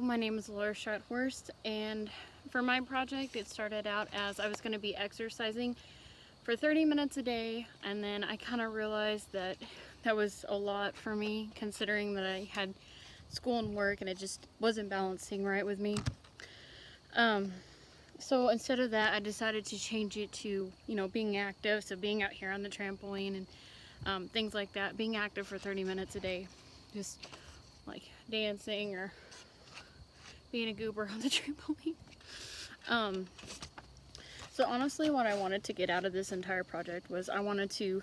my name is Laura Schathorst, and for my project it started out as I was going to be exercising for 30 minutes a day, and then I kind of realized that that was a lot for me considering that I had school and work and it just wasn't balancing right with me. So instead of that I decided to change it to, being active, so being out here on the trampoline and things like that, being active for 30 minutes a day, just like dancing or being a goober on the trampoline. So honestly what I wanted to get out of this entire project was I wanted to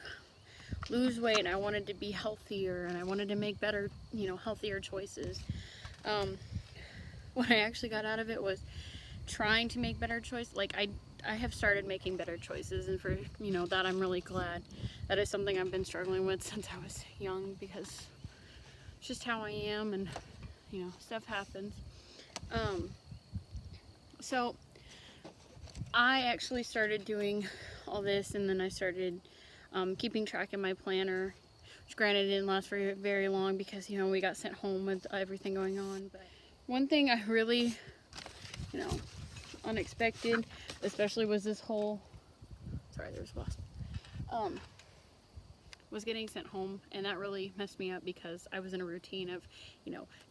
lose weight and I wanted to be healthier and I wanted to make better, healthier choices. What I actually got out of it was trying to make better choices. Like I have started making better choices, and for that I'm really glad. That is something I've been struggling with since I was young, because it's just how I am, and stuff happens. So I actually started doing all this, and then I started keeping track in my planner, which granted didn't last very, very long because we got sent home with everything going on. But one thing I really unexpected especially was this whole, sorry there's a wasp, was getting sent home, and that really messed me up because I was in a routine of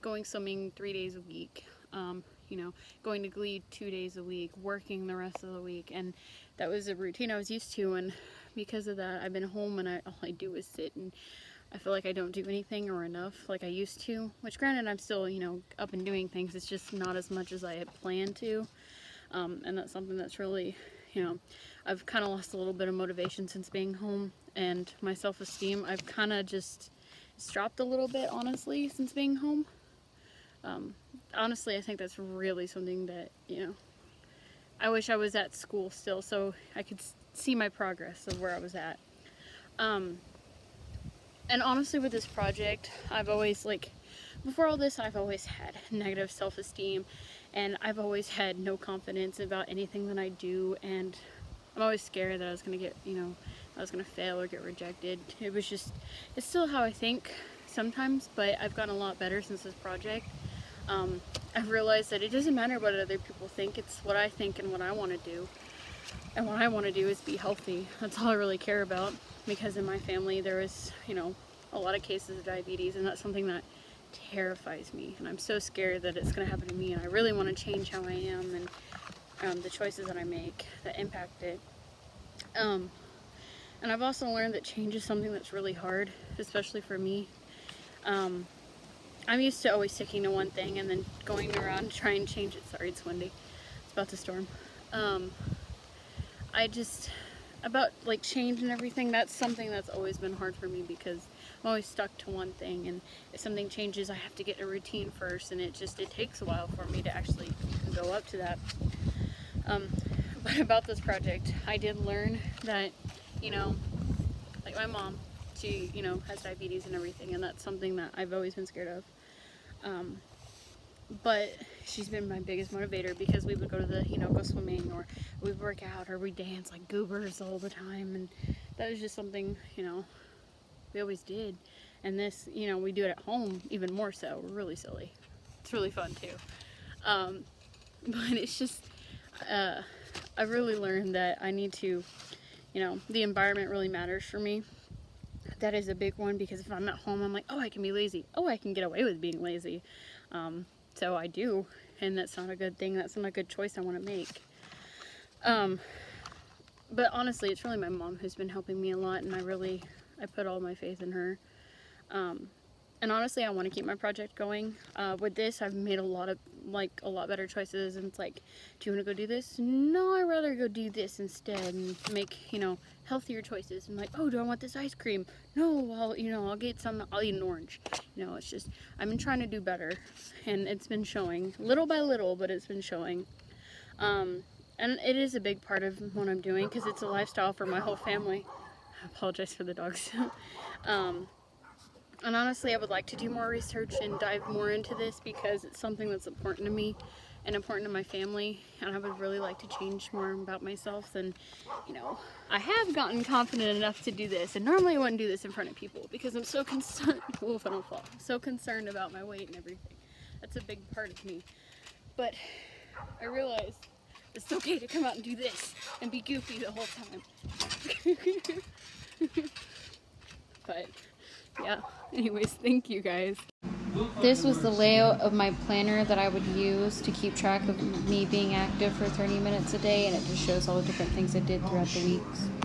going swimming 3 days a week, going to Glee 2 days a week, working the rest of the week, and that was a routine I was used to. And because of that I've been home and all I do is sit, and I feel like I don't do anything or enough like I used to, which granted I'm still up and doing things, it's just not as much as I had planned to. And that's something that's really, I've kind of lost a little bit of motivation since being home, and my self-esteem, I've kind of just, it's dropped a little bit, honestly, since being home. Honestly, I think that's really something that, I wish I was at school still so I could see my progress of where I was at. And honestly, with this project, I've always, before all this, I've always had negative self-esteem, and I've always had no confidence about anything that I do, and I'm always scared that I was going to get, I was going to fail or get rejected. It was just, it's still how I think sometimes, but I've gotten a lot better since this project. I've realized that it doesn't matter what other people think, it's what I think and what I want to do. And what I want to do is be healthy. That's all I really care about, because in my family there is, a lot of cases of diabetes, and that's something that terrifies me, and I'm so scared that it's going to happen to me, and I really want to change how I am and the choices that I make that impact it. And I've also learned that change is something that's really hard, especially for me. I'm used to always sticking to one thing and then going around trying to change it. Sorry, it's windy. It's about to storm. About change and everything, that's something that's always been hard for me, because I'm always stuck to one thing, and if something changes I have to get a routine first, and it takes a while for me to actually go up to that. But about this project, I did learn that, like my mom, she, has diabetes and everything, and that's something that I've always been scared of. But she's been my biggest motivator, because we would go to the, go swimming, or we'd work out, or we dance like goobers all the time, and that was just something, we always did. And this, we do it at home even more so. We're really silly. It's really fun too. But it's just, I really learned that I need to, the environment really matters for me. That is a big one, because if I'm at home, I'm like, oh, I can be lazy. Oh, I can get away with being lazy. So I do, and that's not a good thing. That's not a good choice I want to make. But honestly, it's really my mom who's been helping me a lot, and I put all my faith in her. And honestly, I want to keep my project going. With this, I've made a lot better choices, and it's like, do you want to go do this? No, I'd rather go do this instead, and make, healthier choices. And like, oh, do I want this ice cream? No, I'll get some, I'll eat an orange. It's just, I've been trying to do better, and it's been showing, little by little, but it's been showing. And it is a big part of what I'm doing, because it's a lifestyle for my whole family. I apologize for the dogs. And honestly, I would like to do more research and dive more into this, because it's something that's important to me and important to my family, and I would really like to change more about myself. And I have gotten confident enough to do this, and normally I wouldn't do this in front of people because I'm so concerned, so concerned about my weight and everything. That's a big part of me. But I realized it's okay to come out and do this and be goofy the whole time. But yeah, anyways, thank you guys. This was the layout of my planner that I would use to keep track of me being active for 30 minutes a day, and it just shows all the different things I did throughout the weeks.